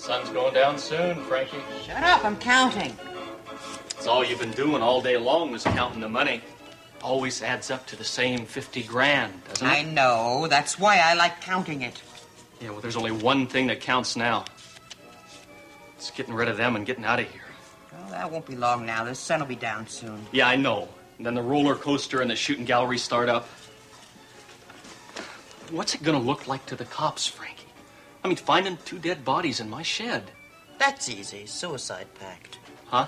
Sun's going down soon, Frankie. Shut up, I'm counting. It's all you've been doing all day long was counting the money. Always adds up to the same 50 grand, doesn't it? I know. That's why I like counting it. Yeah, well, there's only one thing that counts now. It's getting rid of them and getting out of here. Well, that won't be long now. The sun will be down soon. Yeah, I know. And then the roller coaster and the shooting gallery start up. What's it gonna look like to the cops, Frankie? I mean, finding 2 dead bodies in my shed. That's easy. Suicide pact. Huh?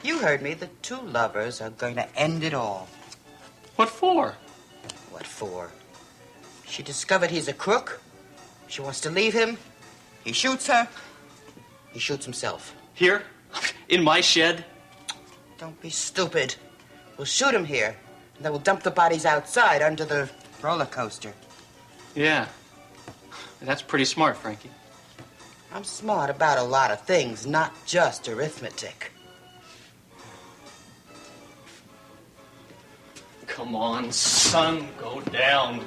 You heard me. The 2 lovers are going to end it all. What for? What for? She discovered he's a crook. She wants to leave him. He shoots her. He shoots himself. Here? In my shed? Don't be stupid. We'll shoot him here. And then we'll dump the bodies outside under the roller coaster. Yeah. That's pretty smart, Frankie. I'm smart about a lot of things, not just arithmetic. Come on, sun, go down.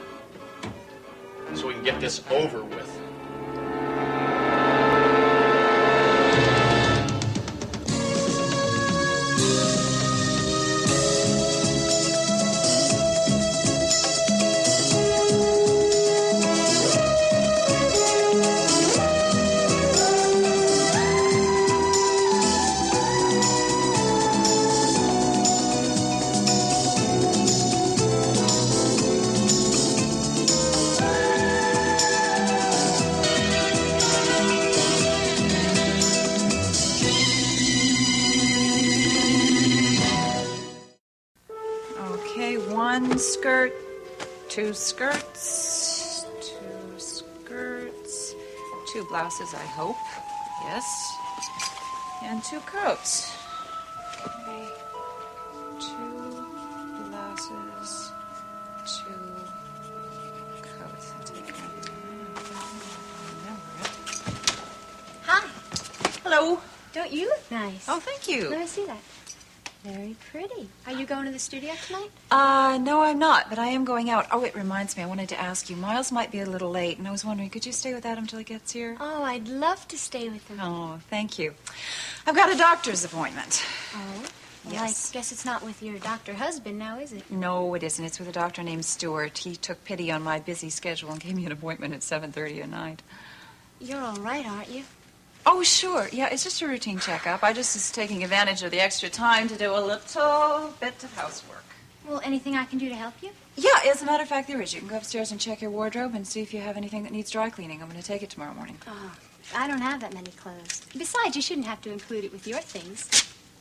So we can get this over with. Skirt, 2 skirts, 2 skirts, 2 blouses, I hope. Yes. And 2 coats. Okay. 2 blouses, 2 coats. Hi. Hello. Don't you look nice? Oh, thank you. Let me see that. Very pretty. Are you going to the studio tonight? No, I'm not, but I am going out. Oh, it reminds me, I wanted to ask you. Miles might be a little late, and I was wondering, could you stay with Adam till he gets here? Oh, I'd love to stay with him. Oh, thank you. I've got a doctor's appointment. Oh? Well, Yes. I guess it's not with your doctor husband now, is it? No, it isn't. It's with a doctor named Stewart. He took pity on my busy schedule and gave me an appointment at 7:30 at night. You're all right, aren't you? Oh, sure. Yeah, it's just a routine checkup. I just was taking advantage of the extra time to do a little bit of housework. Well, anything I can do to help you? Yeah, as a matter of fact, there is. You can go upstairs and check your wardrobe and see if you have anything that needs dry cleaning. I'm going to take it tomorrow morning. Oh, I don't have that many clothes. Besides, you shouldn't have to include it with your things.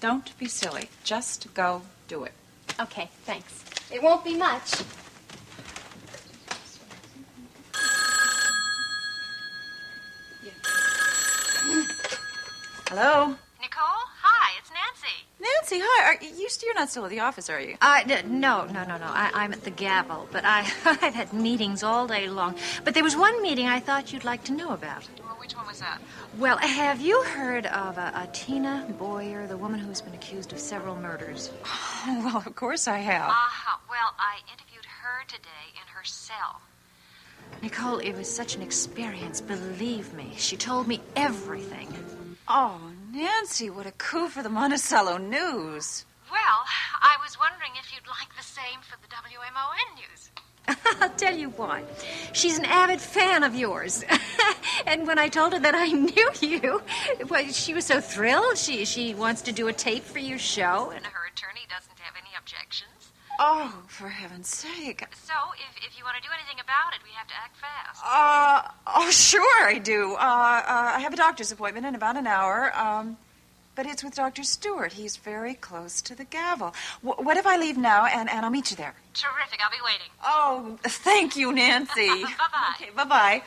Don't be silly. Just go do it. Okay, thanks. It won't be much. Hello? Nicole? Hi, it's Nancy. Nancy, hi. You're not still at the office, are you? No. I'm at the Gavel, but I've had meetings all day long. But there was one meeting I thought you'd like to know about. Well, which one was that? Well, have you heard of a Tina Boyer, the woman who's been accused of several murders? Oh, well, of course I have. Well, I interviewed her today in her cell. Nicole, it was such an experience, believe me. She told me everything. Oh, Nancy, what a coup for the Monticello News. Well, I was wondering if you'd like the same for the WMON News. I'll tell you what. She's an avid fan of yours. And when I told her that I knew you, well, she was so thrilled. She wants to do a tape for your show, and her attorney doesn't have any objections. Oh, for heaven's sake. So, if you want to do anything about it, we have to act fast. Oh, sure I do. I have a doctor's appointment in about an hour. But it's with Dr. Stewart. He's very close to the Gavel. What if I leave now, and I'll meet you there? Terrific. I'll be waiting. Oh, thank you, Nancy. Bye-bye. Okay, bye-bye.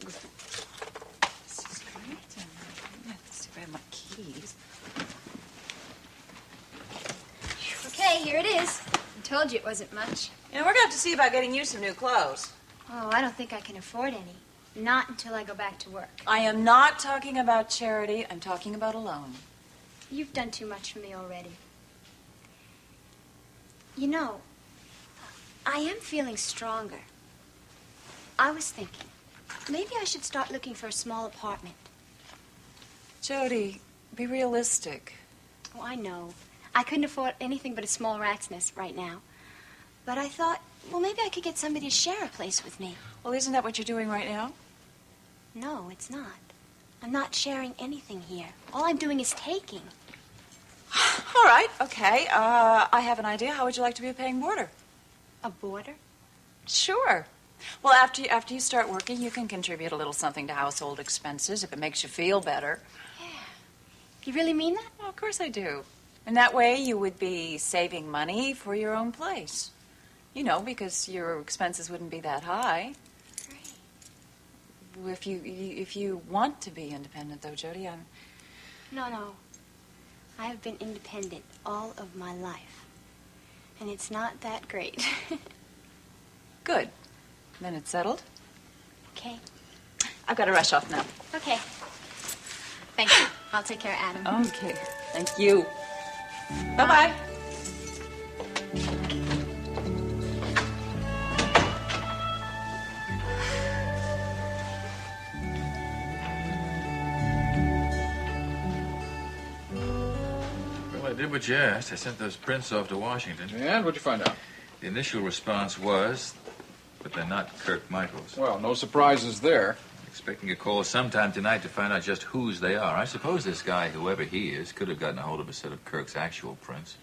This is great. Let's see if I have my keys. Okay, here it is. I told you it wasn't much. You know, we're going to have to see about getting you some new clothes. Oh, I don't think I can afford any. Not until I go back to work. I am not talking about charity. I'm talking about a loan. You've done too much for me already. You know, I am feeling stronger. I was thinking, maybe I should start looking for a small apartment. Jody, be realistic. Oh, I know. I couldn't afford anything but a small rat's nest right now. But I thought, well, maybe I could get somebody to share a place with me. Well, isn't that what you're doing right now? No, it's not. I'm not sharing anything here. All I'm doing is taking. All right, okay. I have an idea. How would you like to be a paying boarder? A boarder? Sure. Well, after you start working, you can contribute a little something to household expenses if it makes you feel better. Yeah. You really mean that? Well, of course I do. And that way you would be saving money for your own place. You know, because your expenses wouldn't be that high. Great. If you want to be independent, though, Jody, I'm... No. I have been independent all of my life. And it's not that great. Good. Then it's settled. Okay. I've got to rush off now. Okay. Thank you. I'll take care of Adam. Okay. Thank you. Bye-bye. Well, I did what you asked. I sent those prints off to Washington. And what'd you find out? The initial response was, but they're not Kirk Michaels. Well, no surprises there. Expecting a call sometime tonight to find out just whose they are. I suppose this guy, whoever he is, could have gotten a hold of a set of Kirk's actual prints.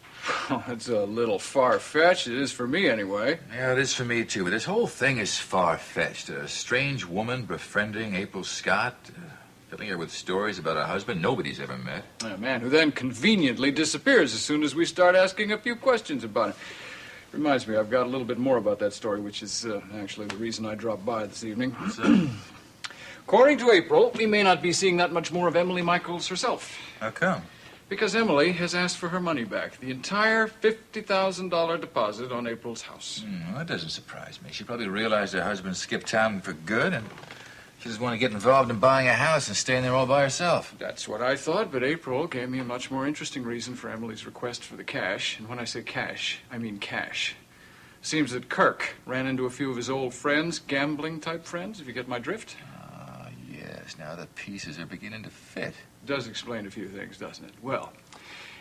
Oh, that's a little far-fetched. It is for me, anyway. Yeah, it is for me, too. But this whole thing is far-fetched. A strange woman befriending April Scott, filling her with stories about a husband nobody's ever met. A man who then conveniently disappears as soon as we start asking a few questions about him. Reminds me, I've got a little bit more about that story, which is actually the reason I dropped by this evening. What's that? According to April, we may not be seeing that much more of Emily Michaels herself. How come? Because Emily has asked for her money back. The entire $50,000 deposit on April's house. Well, that doesn't surprise me. She probably realized her husband skipped town for good, and she just wanted to get involved in buying a house and staying there all by herself. That's what I thought, but April gave me a much more interesting reason for Emily's request for the cash. And when I say cash, I mean cash. Seems that Kirk ran into a few of his old friends, gambling-type friends, if you get my drift. Yes, now the pieces are beginning to fit. Does explain a few things, doesn't it? Well,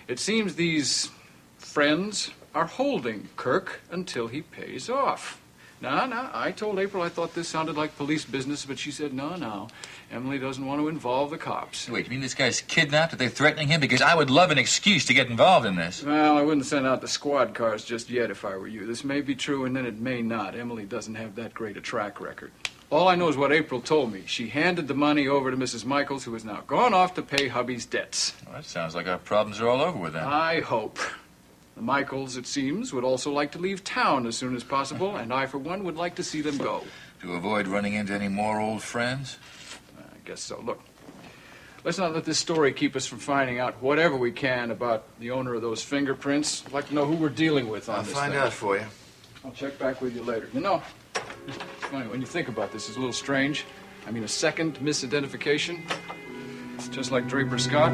it seems these friends are holding Kirk until he pays off. No, I told April I thought this sounded like police business, but she said, no. Emily doesn't want to involve the cops. Wait, you mean this guy's kidnapped? Are they threatening him? Because I would love an excuse to get involved in this. Well, I wouldn't send out the squad cars just yet if I were you. This may be true, and then it may not. Emily doesn't have that great a track record. All I know is what April told me. She handed the money over to Mrs. Michaels, who has now gone off to pay hubby's debts. Well, that sounds like our problems are all over with them. I hope. The Michaels, it seems, would also like to leave town as soon as possible, and I, for one, would like to see them go. To avoid running into any more old friends? I guess so. Look, let's not let this story keep us from finding out whatever we can about the owner of those fingerprints. I'd like to know who we're dealing with on I'll this find thing. out for you. I'll check back with you later. You know, it's funny, when you think about this, it's a little strange. I mean, a second misidentification. It's just like Draper Scott.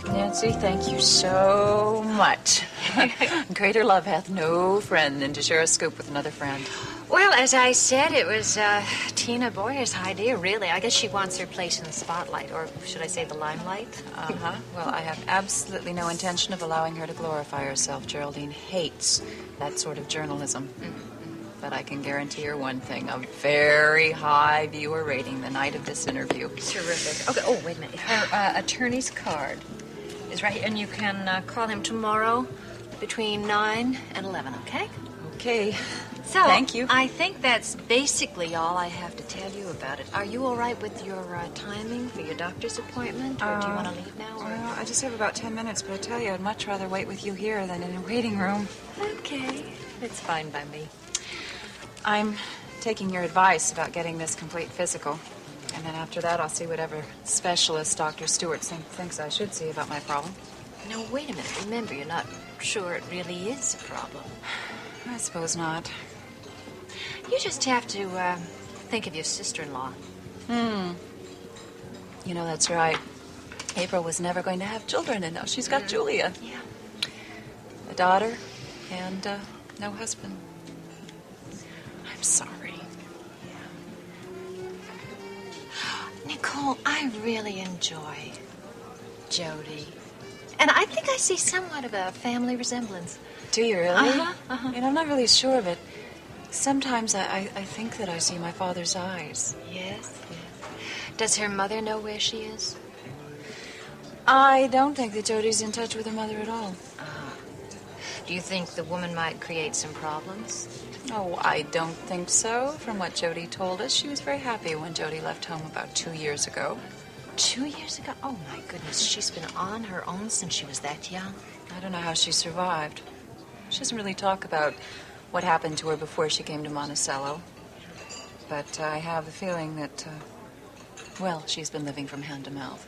Nancy, thank you so much. Greater love hath no friend than to share a scoop with another friend. Well, as I said, it was Tina Boyer's idea, really. I guess she wants her place in the spotlight, or should I say the limelight? Uh-huh. Well, I have absolutely no intention of allowing her to glorify herself. Geraldine hates that sort of journalism. But I can guarantee her one thing, a very high viewer rating the night of this interview. Terrific. Okay, oh, wait a minute. Her attorney's card is right here, and you can call him tomorrow between 9 and 11, okay? Okay. So, thank you. I think that's basically all I have to tell you about it. Are you all right with your timing for your doctor's appointment, or do you want to leave now? Or? Well, I just have about 10 minutes, but I tell you, I'd much rather wait with you here than in a waiting room. Okay, it's fine by me. I'm taking your advice about getting this complete physical. And then after that, I'll see whatever specialist Dr. Stewart thinks I should see about my problem. No, wait a minute. Remember, you're not sure it really is a problem. I suppose not. You just have to think of your sister-in-law. You know, that's right. April was never going to have children, and now she's got Julia. Yeah. a daughter, and no husband. I'm sorry. Nicole, I really enjoy Jody. And I think I see somewhat of a family resemblance. Do you really? Uh-huh. You know, I'm not really sure, but sometimes I think that I see my father's eyes. Yes. Does her mother know where she is? I don't think that Jody's in touch with her mother at all. Do you think the woman might create some problems? Oh, I don't think so. From what Jody told us, she was very happy when Jody left home about 2 years ago. 2 years ago? Oh, my goodness. She's been on her own since she was that young. I don't know how she survived. She doesn't really talk about what happened to her before she came to Monticello. But I have the feeling that, she's been living from hand to mouth.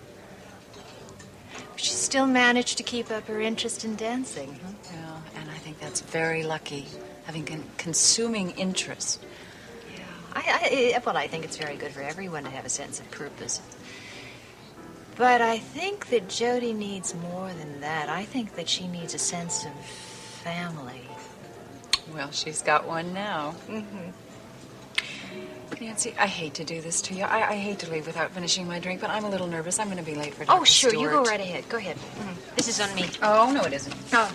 She still managed to keep up her interest in dancing. Huh? Yeah, and I think that's very lucky, having consuming interest. Yeah. I think it's very good for everyone to have a sense of purpose. But I think that Jody needs more than that. I think that she needs a sense of family. Well, she's got one now. Mm-hmm. Nancy, I hate to do this to you. I hate to leave without finishing my drink, but I'm a little nervous. I'm going to be late for Dr. Oh, sure. Stewart. You go right ahead. Go ahead. This is on me. Oh, no, it isn't. Oh.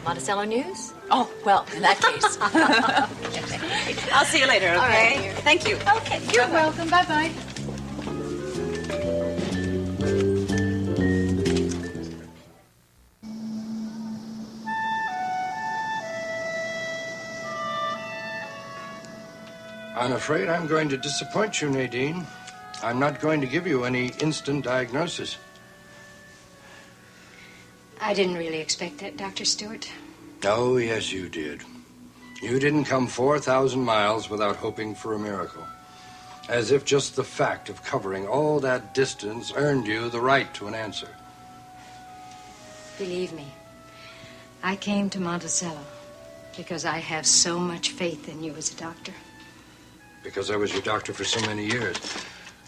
Monticello News? Oh, well, in that case. I'll see you later, okay? All right, dear. Thank you. Okay. You're welcome. Bye-bye. I'm afraid I'm going to disappoint you, Nadine. I'm not going to give you any instant diagnosis. I didn't really expect that, Dr. Stewart. Oh, yes, you did. You didn't come 4,000 miles without hoping for a miracle. As if just the fact of covering all that distance earned you the right to an answer. Believe me, I came to Monticello because I have so much faith in you as a doctor. Because I was your doctor for so many years.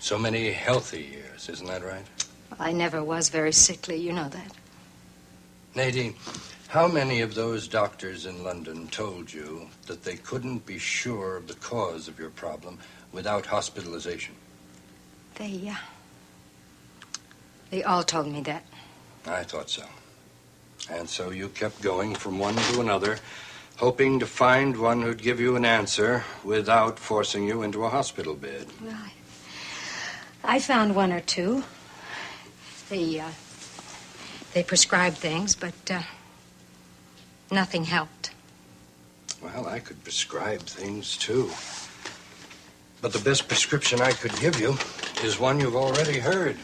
So many healthy years, isn't that right? Well, I never was very sickly, you know that. Nadine, how many of those doctors in London told you that they couldn't be sure of the cause of your problem without hospitalization? They all told me that. I thought so. And so you kept going from one to another, hoping to find one who'd give you an answer without forcing you into a hospital bed. Well, I found one or two. They prescribed things, but nothing helped. Well, I could prescribe things, too. But the best prescription I could give you is one you've already heard.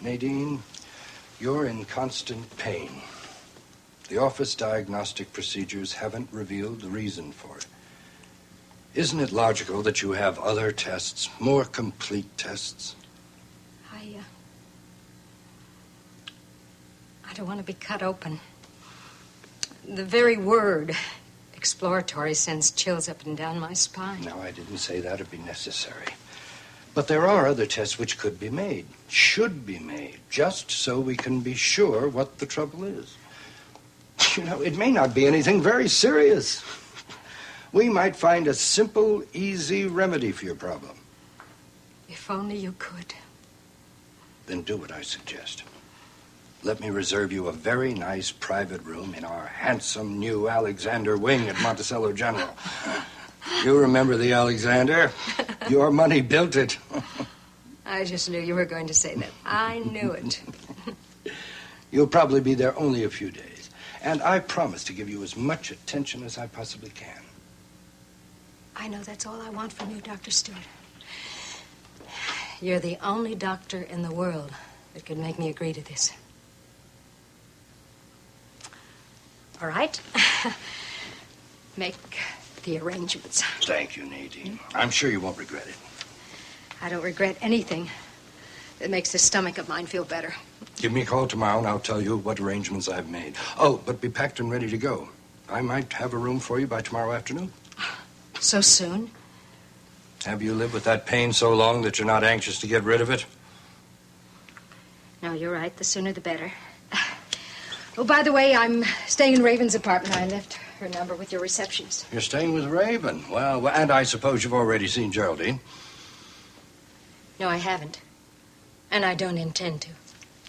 Nadine, you're in constant pain. The office diagnostic procedures haven't revealed the reason for it. Isn't it logical that you have other tests, more complete tests? I don't want to be cut open. The very word exploratory sends chills up and down my spine. No, I didn't say that would be necessary. But there are other tests which could be made, should be made, just so we can be sure what the trouble is. You know, it may not be anything very serious. We might find a simple, easy remedy for your problem. If only you could. Then do what I suggest. Let me reserve you a very nice private room in our handsome new Alexander wing at Monticello General. You remember the Alexander? Your money built it. I just knew you were going to say that. I knew it. You'll probably be there only a few days. And I promise to give you as much attention as I possibly can. I know that's all I want from you, Dr. Stewart. You're the only doctor in the world that could make me agree to this. All right. Make the arrangements. Thank you, Nadine. I'm sure you won't regret it. I don't regret anything that makes this stomach of mine feel better. Give me a call tomorrow and I'll tell you what arrangements I've made. Oh, but be packed and ready to go. I might have a room for you by tomorrow afternoon. So soon? Have you lived with that pain so long that you're not anxious to get rid of it? No, you're right. The sooner the better. Oh, by the way, I'm staying in Raven's apartment. I left her number with your receptionist. You're staying with Raven. Well, and I suppose you've already seen Geraldine. No, I haven't. And I don't intend to.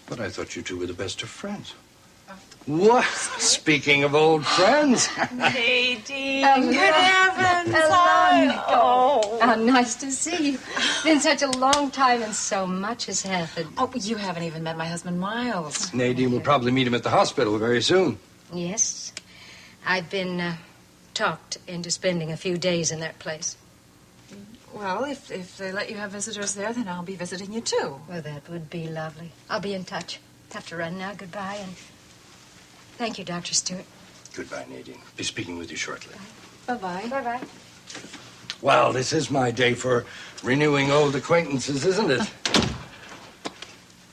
But I thought you two were the best of friends. What? Speaking of old friends. Nadine, good heavens. Oh, how nice to see you. Been such a long time and so much has happened. Oh, you haven't even met my husband, Miles. Nadine will probably meet him at the hospital very soon. Yes. I've been talked into spending a few days in that place. Well, if they let you have visitors there, then I'll be visiting you, too. Well, that would be lovely. I'll be in touch. Have to run now. Goodbye, and thank you, Dr. Stewart. Goodbye, Nadine. Be speaking with you shortly. Bye-bye. Bye-bye. Well, this is my day for renewing old acquaintances, isn't it?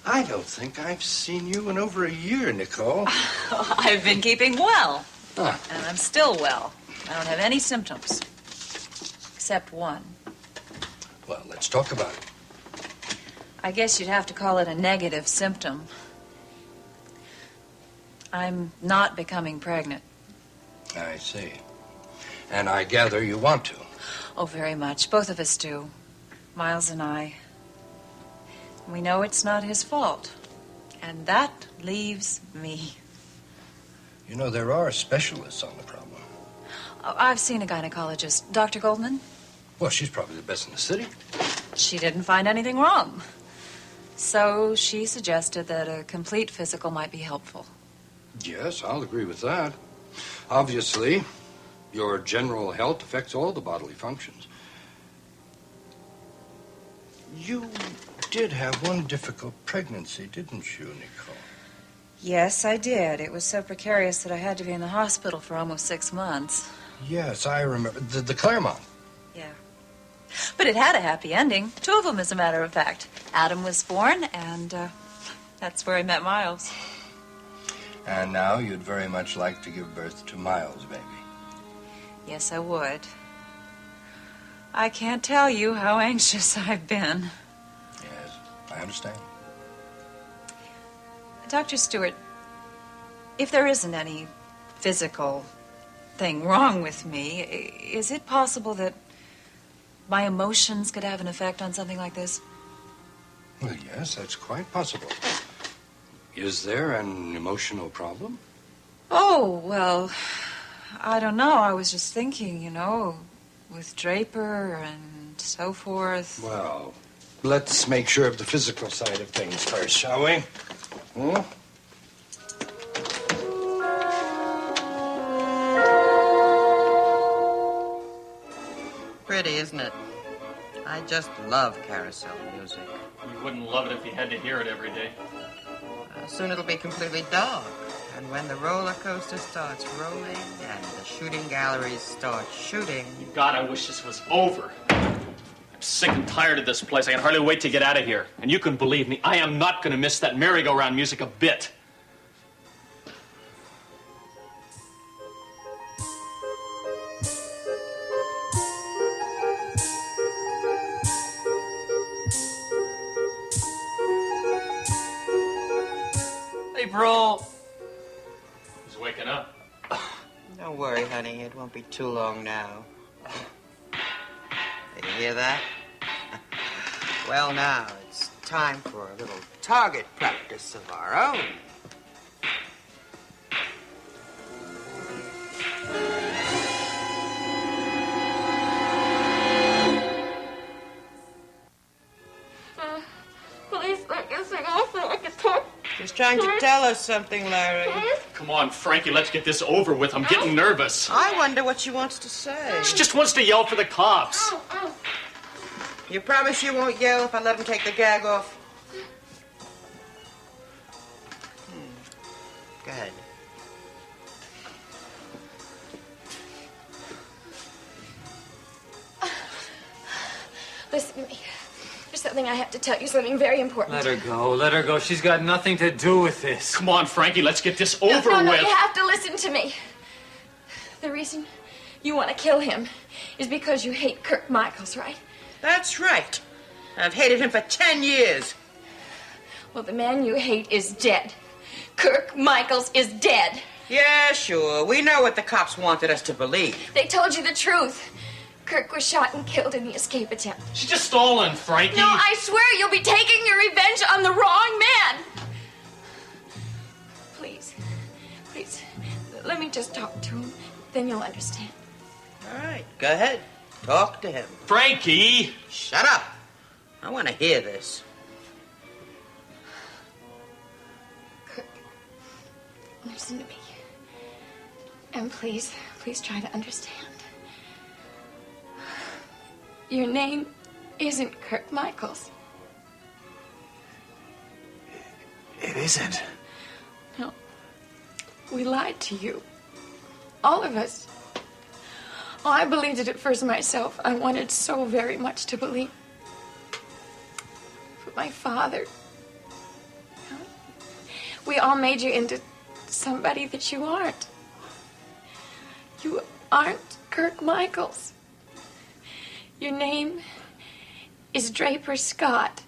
I don't think I've seen you in over a year, Nicole. I've been keeping well. Huh. And I'm still well. I don't have any symptoms. Except one. Well, let's talk about it. I guess you'd have to call it a negative symptom. I'm not becoming pregnant. I see. And I gather you want to. Oh, very much. Both of us do. Miles and I. We know it's not his fault. And that leaves me. You know, there are specialists on the problem. Oh, I've seen a gynecologist. Dr. Goldman? Well, she's probably the best in the city. She didn't find anything wrong. So she suggested that a complete physical might be helpful. Yes, I'll agree with that. Obviously, your general health affects all the bodily functions. You did have one difficult pregnancy, didn't you, Nicole? Yes, I did. It was so precarious that I had to be in the hospital for almost 6 months. Yes, I remember. The Claremont. Yeah. But it had a happy ending. 2 of them, as a matter of fact. Adam was born, and that's where I met Miles. And now you'd very much like to give birth to Miles, baby. Yes, I would. I can't tell you how anxious I've been. Yes, I understand. Dr. Stewart, if there isn't any physical thing wrong with me, is it possible that my emotions could have an effect on something like this? Well, yes, that's quite possible. Is there an emotional problem? Oh, well, I don't know. I was just thinking, you know, with Draper and so forth. Well, let's make sure of the physical side of things first, shall we? Hmm? Pretty, isn't it? I just love carousel music. You wouldn't love it if you had to hear it every day. Soon it'll be completely dark. And when the roller coaster starts rolling and the shooting galleries start shooting... God, I wish this was over. I'm sick and tired of this place. I can hardly wait to get out of here. And you can believe me, I am not going to miss that merry-go-round music a bit. April! He's waking up. Don't worry, honey. It won't be too long now. You hear that? Well, now, it's time for a little target practice of our own. Please let this thing off so I can talk. She's trying to tell us something, Larry. Come on, Frankie, let's get this over with. I'm getting nervous. I wonder what she wants to say. She just wants to yell for the cops. You promise you won't yell if I let him take the gag off? Go ahead. Listen to me. There's something I have to tell you, something very important. Let her go. Let her go. She's got nothing to do with this. Come on, Frankie, let's get this over No, with. you have to listen to me. The reason you want to kill him is because you hate Kirk Michaels, right? That's right. I've hated him for 10 years. Well, the man you hate is dead. Kirk Michaels is dead. Yeah, sure. We know what the cops wanted us to believe. They told you the truth. Kirk was shot and killed in the escape attempt. She's just stolen, Frankie. No, I swear you'll be taking your revenge on the wrong man. Please, let me just talk to him. Then you'll understand. All right, go ahead. Talk to him. Frankie! Shut up. I want to hear this. Kirk, listen to me. And please try to understand. Your name isn't Kirk Michaels. It isn't. No. We lied to you. All of us. Oh, I believed it at first myself. I wanted so very much to believe. But my father... We all made you into somebody that you aren't. You aren't Kirk Michaels. Your name is Draper Scott.